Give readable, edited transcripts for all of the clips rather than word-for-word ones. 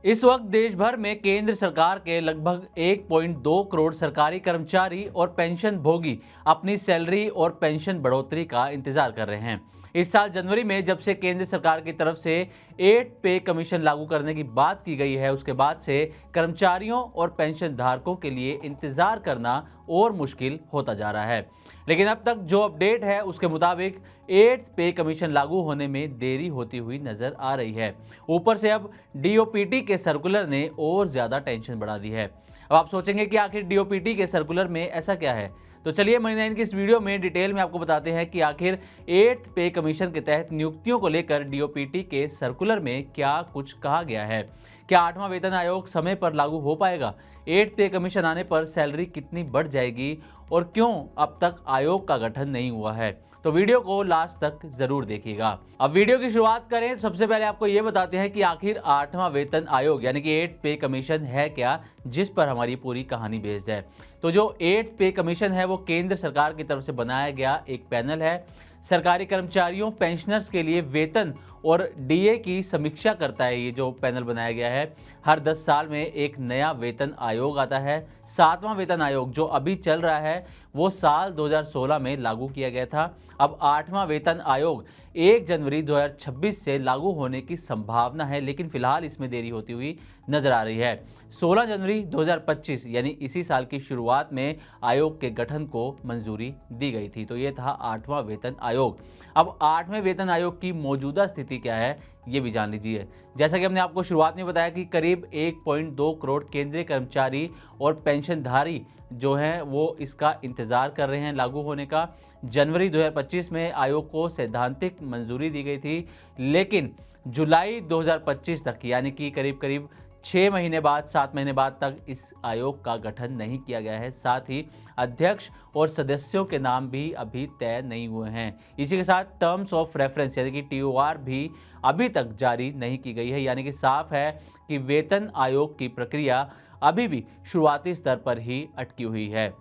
इस वक्त देश भर में केंद्र सरकार के लगभग 1.2 करोड़ सरकारी कर्मचारी और पेंशन भोगी अपनी सैलरी और पेंशन बढ़ोतरी का इंतजार कर रहे हैं। इस साल जनवरी में जब से केंद्र सरकार की तरफ से 8 पे कमीशन लागू करने की बात की गई है, उसके बाद से कर्मचारियों और पेंशन धारकों के लिए इंतजार करना और मुश्किल होता जा रहा है। लेकिन अब तक जो अपडेट है उसके मुताबिक 8 पे कमीशन लागू होने में देरी होती हुई नजर आ रही है। ऊपर से अब डीओपीटी के सर्कुलर ने और ज्यादा टेंशन बढ़ा दी है। अब आप सोचेंगे कि आखिर डीओपीटी के सर्कुलर में ऐसा क्या है, तो चलिए मनी 9 की इस वीडियो में डिटेल में आपको बताते हैं कि आखिर 8th पे कमीशन के तहत नियुक्तियों को लेकर डीओपीटी के सर्कुलर में क्या कुछ कहा गया है। क्या 8वां वेतन आयोग समय पर लागू हो पाएगा, 8th पे कमीशन आने पर सैलरी कितनी बढ़ जाएगी और क्यों अब तक आयोग का गठन नहीं हुआ है, तो वीडियो को लास्ट तक जरूर देखिएगा। अब वीडियो की शुरुआत करें तो सबसे पहले आपको ये बताते हैं कि आखिर 8वां वेतन आयोग यानी कि 8th पे कमीशन है क्या, जिस पर हमारी पूरी कहानी बेस्ड है। तो जो 8th पे कमीशन है वो केंद्र सरकार की तरफ से बनाया गया एक पैनल है। सरकारी कर्मचारियों पेंशनर्स के लिए वेतन और डीए की समीक्षा करता है। ये जो पैनल बनाया गया है, हर 10 साल में एक नया वेतन आयोग आता है। 7वां वेतन आयोग जो अभी चल रहा है वो साल 2016 में लागू किया गया था। अब 8वां वेतन आयोग 1 जनवरी 2026 से लागू होने की संभावना है, लेकिन फिलहाल इसमें देरी होती हुई नजर आ रही है। 16 जनवरी 2025 यानी इसी साल की शुरुआत में आयोग के गठन को मंजूरी दी गई थी। तो ये था 8वां वेतन आयोग। अब 8वें वेतन आयोग की मौजूदा स्थिति क्या है ये भी जान लीजिए। जैसा कि हमने आपको शुरुआत में बताया कि करीब 1.2 करोड़ केंद्रीय कर्मचारी और पेंशनधारी जो हैं वो इसका इंतजार कर रहे हैं लागू होने का। जनवरी 2025 में आयोग को सैद्धांतिक मंजूरी दी गई थी, लेकिन जुलाई 2025 तक यानी कि करीब करीब 6 महीने बाद 7 महीने बाद तक इस आयोग का गठन नहीं किया गया है। साथ ही अध्यक्ष और सदस्यों के नाम भी अभी तय नहीं हुए हैं। इसी के साथ टर्म्स ऑफ रेफरेंस यानी कि टीओआर भी अभी तक जारी नहीं की गई है। यानी कि साफ है कि वेतन आयोग की प्रक्रिया अभी भी शुरुआती स्तर पर ही अटकी हुई है।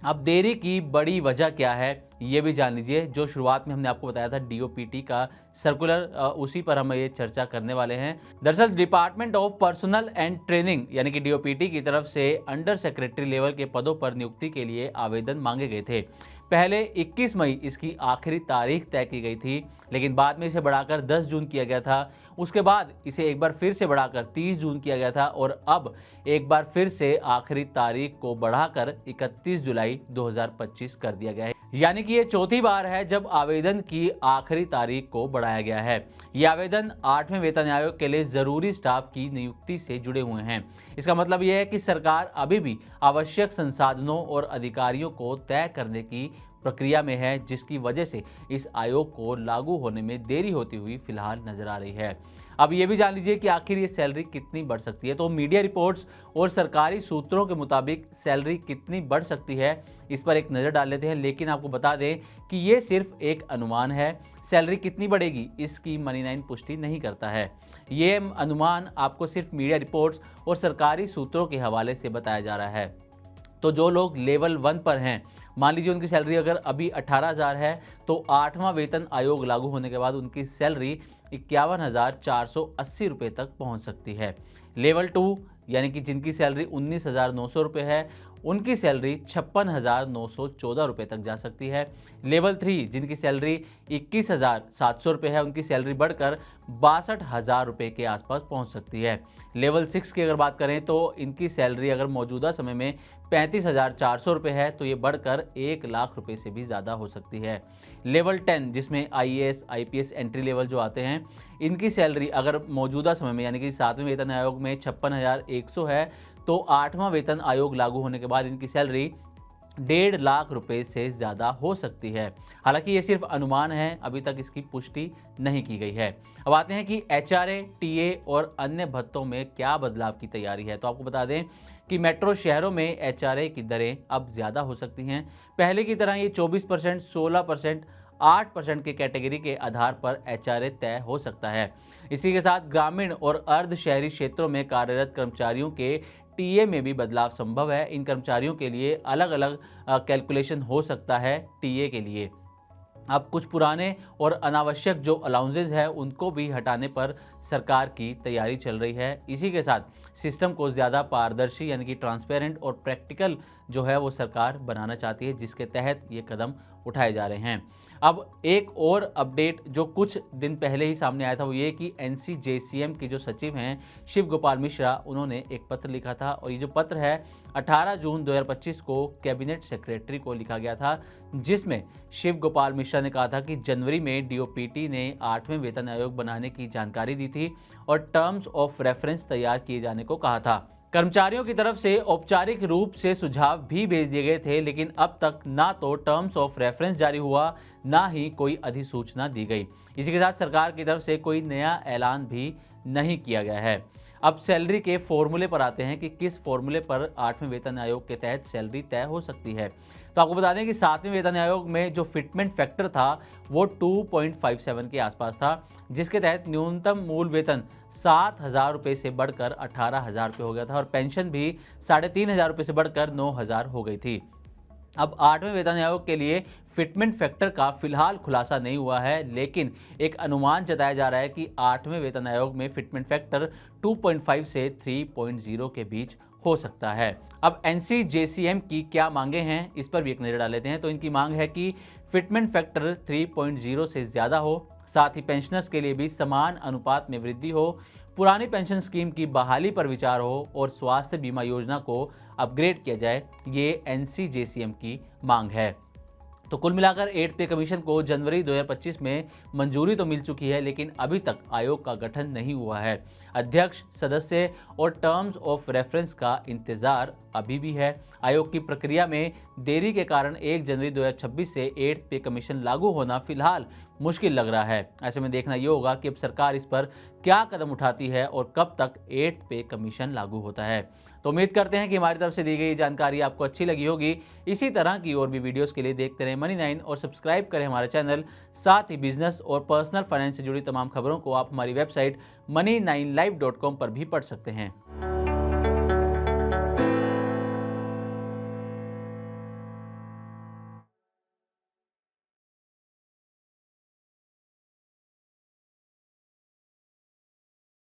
अब देरी की बड़ी वजह क्या है ये भी जान लीजिए। जो शुरुआत में हमने आपको बताया था डीओपीटी का सर्कुलर, उसी पर हम ये चर्चा करने वाले हैं। दरअसल department of personal and training यानी कि डीओपीटी की तरफ से अंडर सेक्रेटरी लेवल के पदों पर नियुक्ति के लिए आवेदन मांगे गए थे। पहले 21 मई इसकी आखिरी तारीख तय की गई थी, लेकिन बाद में इसे बढ़ाकर 10 जून किया गया था। उसके बाद इसे एक बार फिर से बढ़ाकर 30 जून किया गया था और अब एक बार फिर से आखिरी तारीख को बढ़ाकर 31 जुलाई 2025 कर दिया गया है। यानी कि ये चौथी बार है जब आवेदन की आखिरी तारीख को बढ़ाया गया है। ये आवेदन 8वें वेतन आयोग के लिए जरूरी स्टाफ की नियुक्ति से जुड़े हुए हैं। इसका मतलब यह है कि सरकार अभी भी आवश्यक संसाधनों और अधिकारियों को तय करने की प्रक्रिया में है, जिसकी वजह से इस आयोग को लागू होने में देरी होती हुई फिलहाल नजर आ रही है। अब ये भी जान लीजिए कि आखिर ये सैलरी कितनी बढ़ सकती है। तो मीडिया रिपोर्ट्स और सरकारी सूत्रों के मुताबिक सैलरी कितनी बढ़ सकती है इस पर एक नज़र डाल लेते हैं। लेकिन आपको बता दें कि ये सिर्फ एक अनुमान है। सैलरी कितनी बढ़ेगी इसकी मनी 9 पुष्टि नहीं करता है। ये अनुमान आपको सिर्फ मीडिया रिपोर्ट्स और सरकारी सूत्रों के हवाले से बताया जा रहा है। तो जो लोग लेवल 1 पर हैं, मान लीजिए उनकी सैलरी अगर अभी 18,000 है, तो 8वां वेतन आयोग लागू होने के बाद उनकी सैलरी 51,480 रुपये तक पहुंच सकती है। लेवल 2 यानी कि जिनकी सैलरी 19,900 रुपये है, उनकी सैलरी 56,914 रुपये तक जा सकती है। लेवल 3 जिनकी सैलरी 21,700 रुपये है, उनकी सैलरी बढ़कर 62,000 रुपये के आसपास पहुंच सकती है। लेवल 6 की अगर बात करें तो इनकी सैलरी अगर मौजूदा समय में 35,400 रुपये है, तो ये बढ़कर 1 लाख रुपये से भी ज़्यादा हो सकती है। लेवल 10 जिसमें आईएएस आईपीएस एंट्री लेवल जो आते हैं, इनकी सैलरी अगर मौजूदा समय में यानी कि 7वें वेतन आयोग में 56,100 है, तो 8वां वेतन आयोग लागू होने के बाद इनकी सैलरी 1.5 लाख रुपए से ज़्यादा हो सकती है। हालांकि ये सिर्फ अनुमान है, अभी तक इसकी पुष्टि नहीं की गई है। अब आते हैं कि एचआरए, टीए और अन्य भत्तों में क्या बदलाव की तैयारी है। तो आपको बता दें कि मेट्रो शहरों में एचआरए की दरें अब ज़्यादा हो सकती हैं। पहले की तरह ये 24%, 16%, 8% की कैटेगरी के आधार पर एचआरए तय हो सकता है। इसी के साथ ग्रामीण और अर्ध शहरी क्षेत्रों में कार्यरत कर्मचारियों के टीए में भी बदलाव संभव है। इन कर्मचारियों के लिए अलग अलग कैलकुलेशन हो सकता है टीए के लिए। अब कुछ पुराने और अनावश्यक जो अलाउंसेज है उनको भी हटाने पर सरकार की तैयारी चल रही है। इसी के साथ सिस्टम को ज़्यादा पारदर्शी यानी कि ट्रांसपेरेंट और प्रैक्टिकल जो है वो सरकार बनाना चाहती है, जिसके तहत ये कदम उठाए जा रहे हैं। अब एक और अपडेट जो कुछ दिन पहले ही सामने आया था वो ये कि NCJCM के जो सचिव हैं शिव गोपाल मिश्रा, उन्होंने एक पत्र लिखा था और ये जो पत्र है 18 जून 2025 को कैबिनेट सेक्रेटरी को लिखा गया था, जिसमें शिव गोपाल मिश्रा ने कहा था कि जनवरी में DOPT ने 8वें वेतन आयोग बनाने की जानकारी दी थी और टर्म्स ऑफ रेफरेंस तैयार किए जाने को कहा था। कर्मचारियों की तरफ से औपचारिक रूप से सुझाव भी भेज दिए गए थे, लेकिन अब तक ना तो टर्म्स ऑफ रेफरेंस जारी हुआ, ना ही कोई अधिसूचना दी गई। इसी के साथ सरकार की तरफ से कोई नया ऐलान भी नहीं किया गया है। अब सैलरी के फॉर्मूले पर आते हैं कि किस फॉर्मूले पर 8वें वेतन आयोग के तहत सैलरी तय हो सकती है। तो आपको बता दें कि 7वें वेतन आयोग में जो फिटमेंट फैक्टर था वो 2.57 के आसपास था, जिसके तहत न्यूनतम मूल वेतन 7,000 रुपये से बढ़कर 18,000 रुपये हो गया था और पेंशन भी 3,500 रुपये से बढ़कर 9,000 हो गई थी। अब 8वें वेतन आयोग के लिए फिटमेंट फैक्टर का फिलहाल खुलासा नहीं हुआ है, लेकिन एक अनुमान जताया जा रहा है कि 8वें वेतन आयोग में फिटमेंट फैक्टर 2.5 से 3.0 के बीच हो सकता है। अब NCJCM की क्या मांगे हैं, इस पर भी एक नज़र डाल लेते हैं। तो इनकी मांग है कि फिटमेंट फैक्टर 3.0 से ज़्यादा हो, साथ ही पेंशनर्स के लिए भी समान अनुपात में वृद्धि हो, पुरानी पेंशन स्कीम की बहाली पर विचार हो और स्वास्थ्य बीमा योजना को अपग्रेड किया जाए। ये NCJCM की मांग है। तो कुल मिलाकर 8 पे कमीशन को जनवरी 2025 में मंजूरी तो मिल चुकी है, लेकिन अभी तक आयोग का गठन नहीं हुआ है। अध्यक्ष, सदस्य और टर्म्स ऑफ रेफरेंस का इंतजार अभी भी है। आयोग की प्रक्रिया में देरी के कारण 1 जनवरी 2026 से 8 पे कमीशन लागू होना फिलहाल मुश्किल लग रहा है। ऐसे में देखना ये होगा कि अब सरकार इस पर क्या कदम उठाती है और कब तक 8 पे कमीशन लागू होता है। तो उम्मीद करते हैं कि हमारी तरफ से दी गई जानकारी आपको अच्छी लगी होगी। इसी तरह की और भी वीडियोस के लिए देखते रहें Money9 और सब्सक्राइब करें हमारा चैनल। साथ ही बिजनेस और पर्सनल फाइनेंस से जुड़ी तमाम खबरों को आप हमारी वेबसाइट money9live.com पर भी पढ़ सकते हैं।